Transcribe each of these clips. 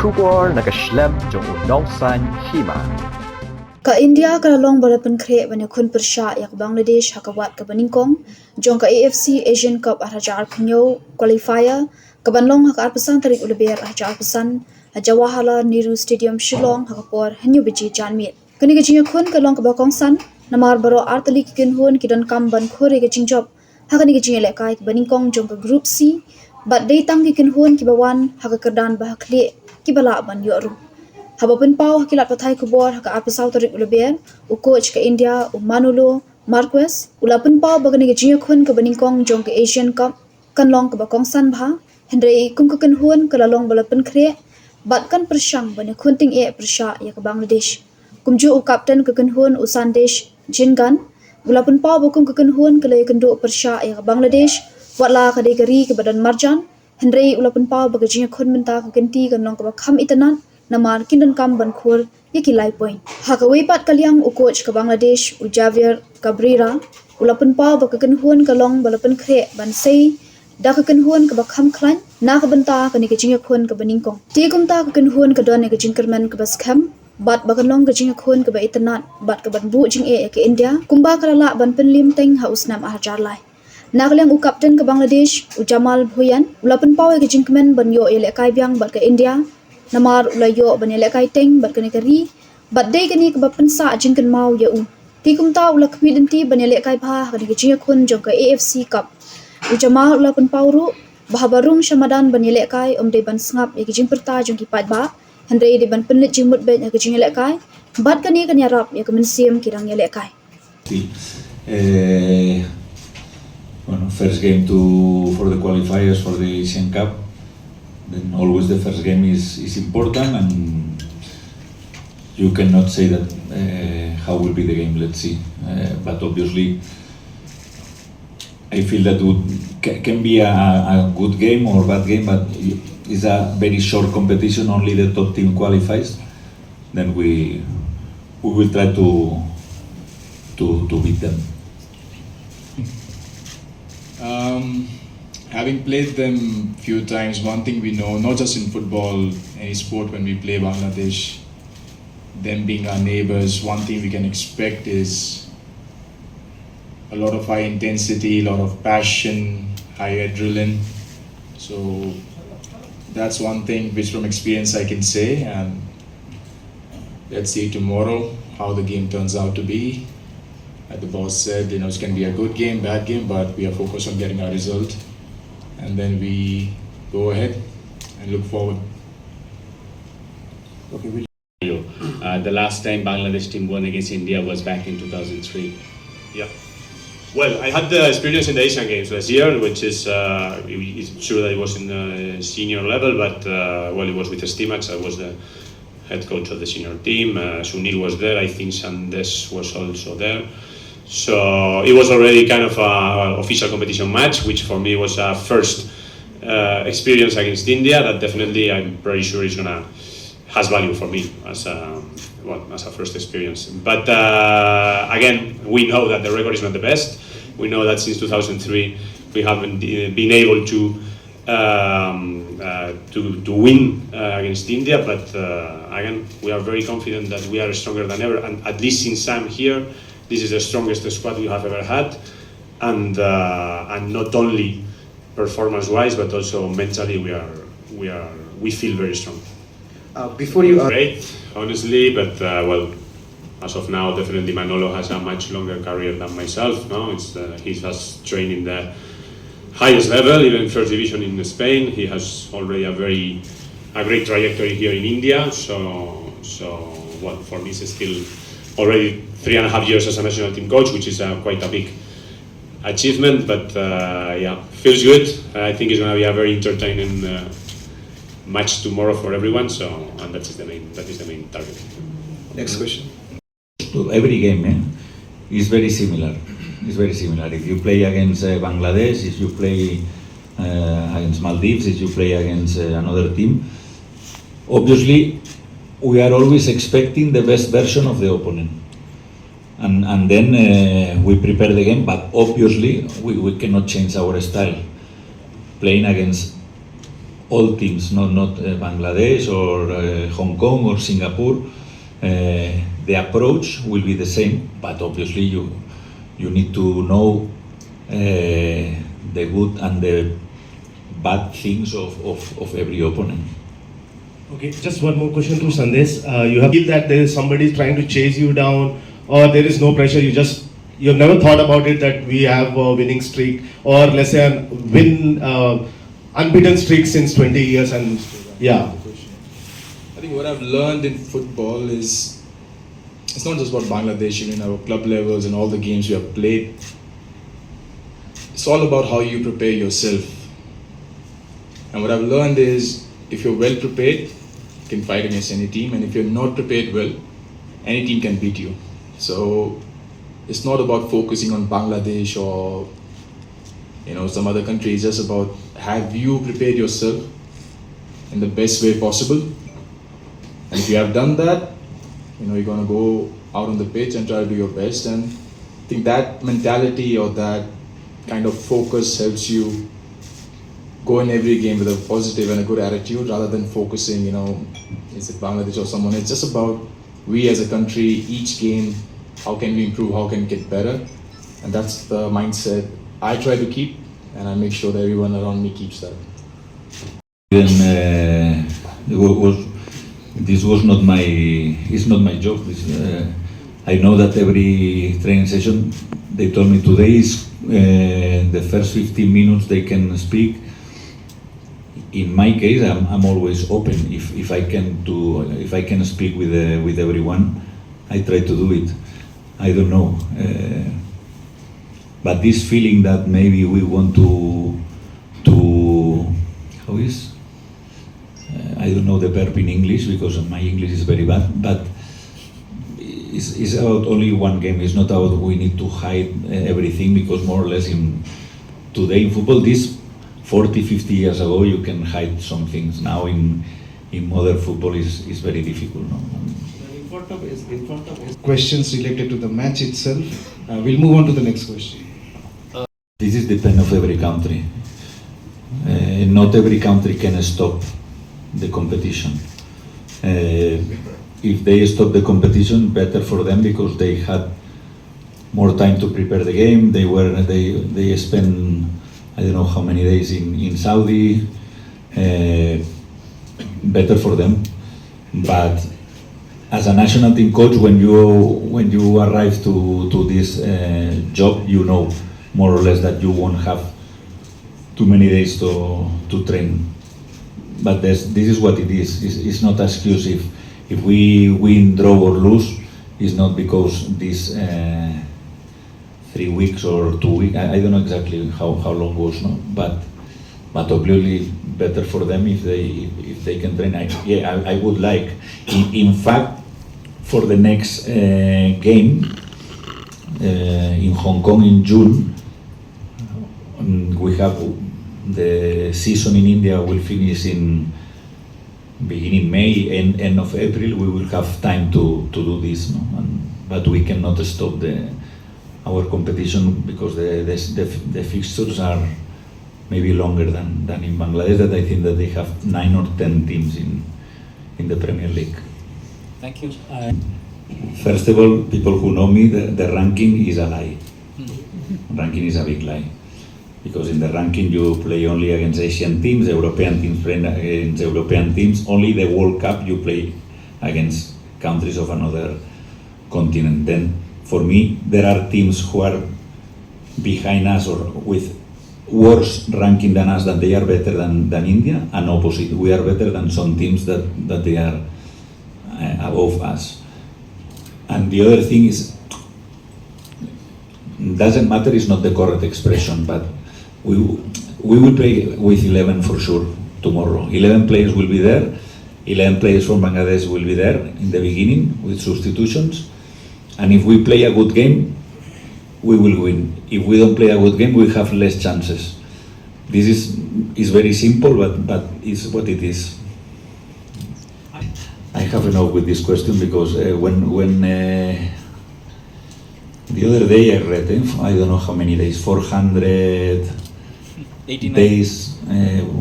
Shubor nakaslem jong unongsan Hima. Ka India ka long balapan Khreh banya khun persha yak Bangladesh hakawat ka baningkong jong ka AFC Asian Cup hajar khnyo qualifier ka banlong hak arpasan tarik uleber hajar arpasan Jawaharlal Nehru Stadium Shillong hakapor hanyu biji janmit kani ka jinga khun ka long ka bakong san namar baro artali kin hun kidan kam ban khore ka jingjop hakani ka jinga lekai ka baningkong jong ka group C bat dei tang kin hun ki bawan hakakardan bahakli ki bala ban yoru Habapun pau hakilat pathai kubor haka apisau tarik uleber u coach ka India u Manolo Marquez ulapun pau bagani ka jinga khun ka baningkong jong ka Asian Cup kan long ka bakong san bha hendrei kum ka kan hun ka lalong balapun Khreh bat kan persyang bani khun ting e persya ya ka Bangladesh kumju u captain ka kan hun u Sandesh Jingan ulapun pau bakum ka kan hun ka lay kendo persya ya ka Bangladesh watla ka dei kari ka badan marjan hendrei ulapun pau baga jinga khun menta ka kenti kan long ka bakham itanan namar kindan kam ban khur yakilai point hakawai pat kalyang u coach ka Bangladesh u Javier Cabrera ulapun pau ba kan huan ka long balapan Khreh ban sei da ka kan huan ka bakham khlan na ka banta ka ni ka jinga khun ka baningkong ti kum ta ka kan huan ka don ka jingkerman ka bas kham bat ba kan long ka jinga khun ka ba itanat bat ka ban bu jing e ka India kumba ka la ban penlim teng ha usnam ahajar lai Naglang u captain ka Bangladesh u Jamal Bhuyan ulapun pau ka jingkerman ban yo ele kai byang bat ka India namar ulayo banele kai teng bat kani kari bat dei kani ka bapan sa jingkan mau ya u ti kum ta ula kmidenti banele kai pha kani ka jinga khun jong ka AFC Cup u jama ula pun pauru bahabarung shamadan banele kai dei ban sngap ya jing perta jong ki pat ba handrei de ban penlit jingmut bet ya jing ele kai bat kani kan yarap ya ka mensiam kirang ele kai Bueno, first game for the qualifiers for the Asian Cup. Then always the first game is important, and you cannot say that how will be the game. Let's see, but obviously I feel that can be a good game or bad game, but it's a very short competition. Only the top team qualifies. Then we will try to beat them. Having played them few times, one thing we know, not just in football, any sport, when we play Bangladesh, them being our neighbors, one thing we can expect is a lot of high intensity, a lot of passion, high adrenaline. So that's one thing which from experience I can say, and let's see tomorrow how the game turns out to be. Like the boss said, it can be a good game, bad game, but we are focused on getting our result. And then we go ahead and look forward. Okay, the last time Bangladesh team won against India was back in 2003. Yeah. Well, I had the experience in the Asian Games last year, which is it's true that it was in the senior level, but it was with Stimax. I was the head coach of the senior team. Sunil was there. I think Sandesh was also there. So it was already kind of an official competition match, which for me was a first experience against India. That definitely, I'm pretty sure, has value for me as a first experience. But again, we know that the record is not the best. We know that since 2003 we haven't been able to win against India. But again, we are very confident that we are stronger than ever. And at least since I'm here, this is the strongest squad we have ever had, and not only performance-wise, but also mentally, we feel very strong. Before you great, honestly, but as of now, definitely Manolo has a much longer career than myself. No, he has trained in the highest level, even first division in Spain. He has already a great trajectory here in India. So for me, it's still already 3.5 years as a national team coach, which is quite a big achievement. But feels good. I think it's going to be a very entertaining match tomorrow for everyone. And that is the main target. Next question. Every game is very similar. It's very similar. If you play against Bangladesh, if you play against Maldives, if you play against another team, obviously we are always expecting the best version of the opponent. And then we prepare the game, but obviously we cannot change our style. Playing against all teams, not Bangladesh or Hong Kong or Singapore. The approach will be the same, but obviously you need to know the good and the bad things of every opponent. Okay, just one more question to Sandesh. You have feel that there is somebody trying to chase you down, or there is no pressure. You've never thought about it that we have a winning streak, or let's say unbeaten streak since 20 years, and yeah. I think what I've learned in football is it's not just about Bangladesh, even our club levels and all the games we have played. It's all about how you prepare yourself. And what I've learned is if you're well prepared, you can fight against any team, and if you're not prepared well, any team can beat you. So it's not about focusing on Bangladesh or some other country. It's just about have you prepared yourself in the best way possible, and if you have done that, you're gonna go out on the pitch and try to do your best. And I think that mentality or that kind of focus helps you go in every game with a positive and a good attitude rather than focusing, is it Bangladesh or someone. It's just about we as a country, each game, how can we improve, how can we get better, and that's the mindset I try to keep, and I make sure that everyone around me keeps that. This was not it's not my job. I know that every training session they told me today is the first 15 minutes they can speak. In my case, I'm always open. If I can speak with everyone, I try to do it. I don't know, but this feeling that maybe we want to how is I don't know the verb in English because my English is very bad, but it's about only one game. It's not about we need to hide everything, because more or less today in football, this 40, 50 years ago, you can hide some things. Now in modern football is very difficult. No? In front of questions related to the match itself. We'll move on to the next question. This is depend of every country. Not every country can stop the competition. If they stop the competition, better for them, because they had more time to prepare the game. They spent I don't know how many days in Saudi. Better for them. But as a national team coach, when you arrive to this job, you know more or less that you won't have too many days to train. But this is what it is. It's not an excuse. If we win, draw or lose, it's not because this 3 weeks or 2 weeks. I don't know exactly how long was, no. But obviously better for them if they can train. I would like. In fact, for the next game in Hong Kong in June, we have. The season in India will finish in beginning May, end of April. We will have time to do this, no? But we cannot stop our competition because the fixtures are maybe longer than in Bangladesh. That I think that they have 9 or 10 teams in the Premier League. Thank you. First of all, people who know me, the ranking is a lie. Ranking is a big lie. Because in the ranking you play only against Asian teams, European teams play against European teams. Only the World Cup you play against countries of another continent. Then, for me, there are teams who are behind us or with worse ranking than us, that they are better than India, and opposite. We are better than some teams that they are above us. And the other thing is, doesn't matter, is not the correct expression, but we will play with 11 for sure tomorrow. 11 players will be there. 11 players from Bangladesh will be there in the beginning with substitutions. And if we play a good game, we will win. If we don't play a good game, we have less chances. This is very simple, but it's what it is. I have enough with this question because when the other day I read, I don't know how many days, 400 days,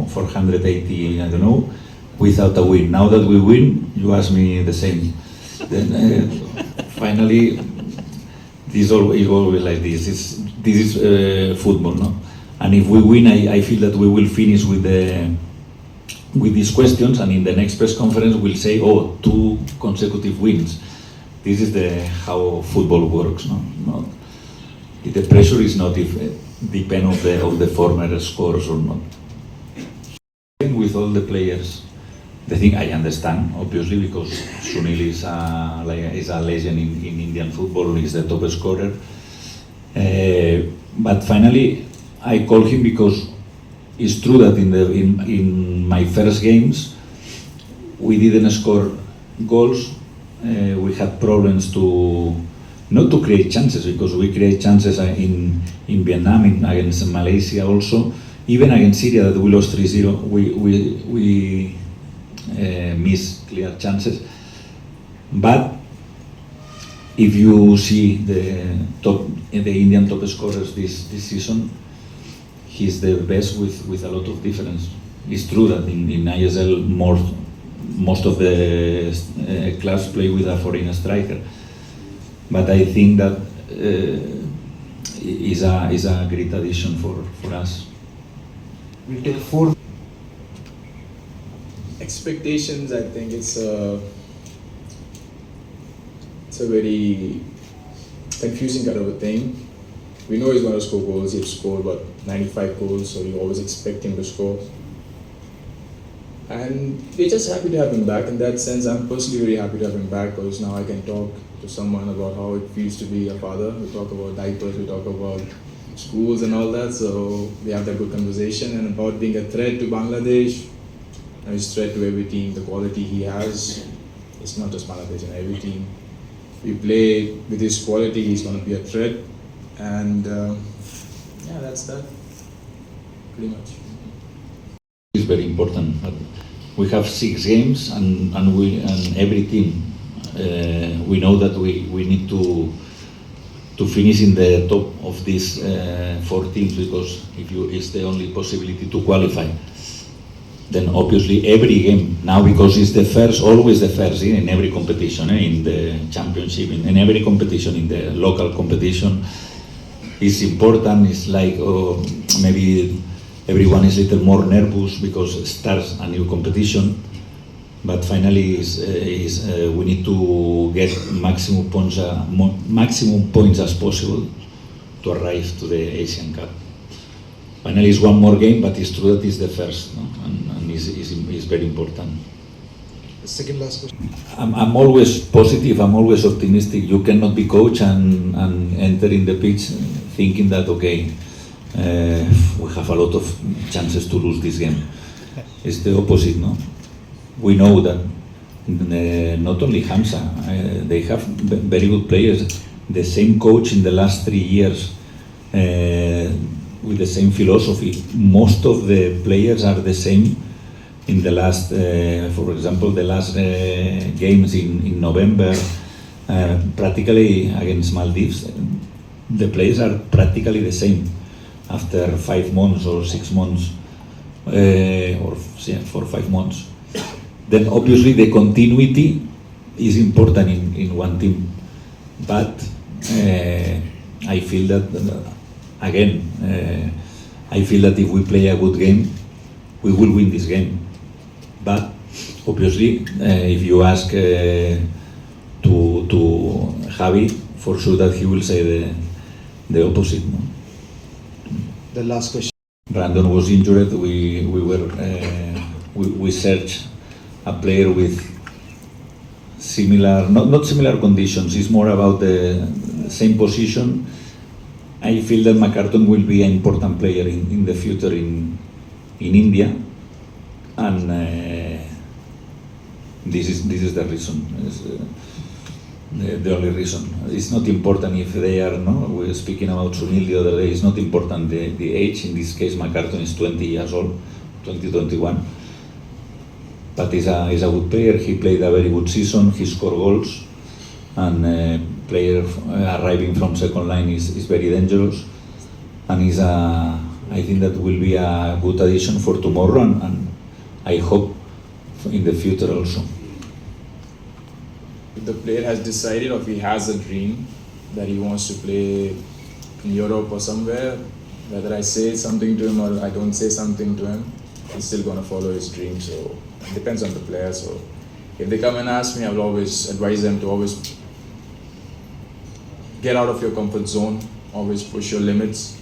480, I don't know, without a win. Now that we win, you ask me the same. Then finally, this is always like this. This is football, no? And if we win, I feel that we will finish with these questions, and in the next press conference we'll say, oh, 2 consecutive wins. This is how football works, no? The pressure is not depend of the former scores or not. With all the players, the thing I understand, obviously, because Sunil is a legend in Indian football, he's the top scorer. But finally, I call him because it's true that in my first games, we didn't score goals. We had problems not to create chances, because we create chances in Vietnam, against Malaysia also. Even against Syria that we lost 3-0, we missed clear chances. But if you see the Indian top scorers this season, he's the best with a lot of difference. It's true that in ISL most of the clubs play with a foreign striker, but I think that is a great addition for us. We'll take 4. Expectations, I think it's a very confusing kind of a thing. We know he's going to score goals. He's scored about 95 goals, so you always expect him to score. And we're just happy to have him back. In that sense, I'm personally very happy to have him back, because now I can talk to someone about how it feels to be a father. We talk about diapers, we talk about schools and all that, so we have that good conversation. And about being a threat to Bangladesh, and his threat to every team, the quality he has, it's not just Bangladesh, and every team. We play with his quality, he's going to be a threat. And yeah, that's that, pretty much. It's very important. We have 6 games, and every team, we know that we need to finish in the top of these 4 teams, because it's the only possibility to qualify. Then obviously every game now, because it's always the first in every competition, in the championship, in every competition, in the local competition, is important. It's like maybe everyone is a little more nervous because it starts a new competition, but finally we need to get maximum points as possible to arrive to the Asian Cup. Finally, it's 1 more game, but it's true that it's the first, no? and it's very important. The second last question. I'm always positive, I'm always optimistic. You cannot be coach and enter in the pitch thinking that, okay, we have a lot of chances to lose this game. It's the opposite, no? We know that not only Hamza, they have very good players. The same coach in the last 3 years, with the same philosophy. Most of the players are the same. In the last, for example, the last games in November, practically against Maldives, the players are practically the same after 5 months or 6 months, or 4 or 5 months. Then obviously the continuity is important in one team, but I feel that again, I feel that if we play a good game, we will win this game. But obviously, if you ask to Javi, for sure that he will say the opposite. No? The last question. Brandon was injured. We searched a player with similar, not similar conditions. It's more about the same position. I feel that McCarton will be an important player in the future in India, and this is the reason. The only reason. It's not important if they are, no, we were speaking about Sunil the other day, it's not important the age. In this case, McCarton is 20 years old, 21. But he's a good player. He played a very good season, he scored goals, and player arriving from second line is very dangerous. And he's a I think that will be a good addition for tomorrow, and I hope in the future also. If the player has decided or if he has a dream that he wants to play in Europe or somewhere, whether I say something to him or I don't say something to him, he's still going to follow his dream. So it depends on the player. So if they come and ask me, I will always advise them to always get out of your comfort zone, always push your limits.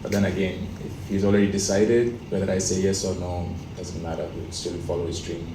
But then again, if he's already decided, whether I say yes or no, doesn't matter, he'll still follow his dream.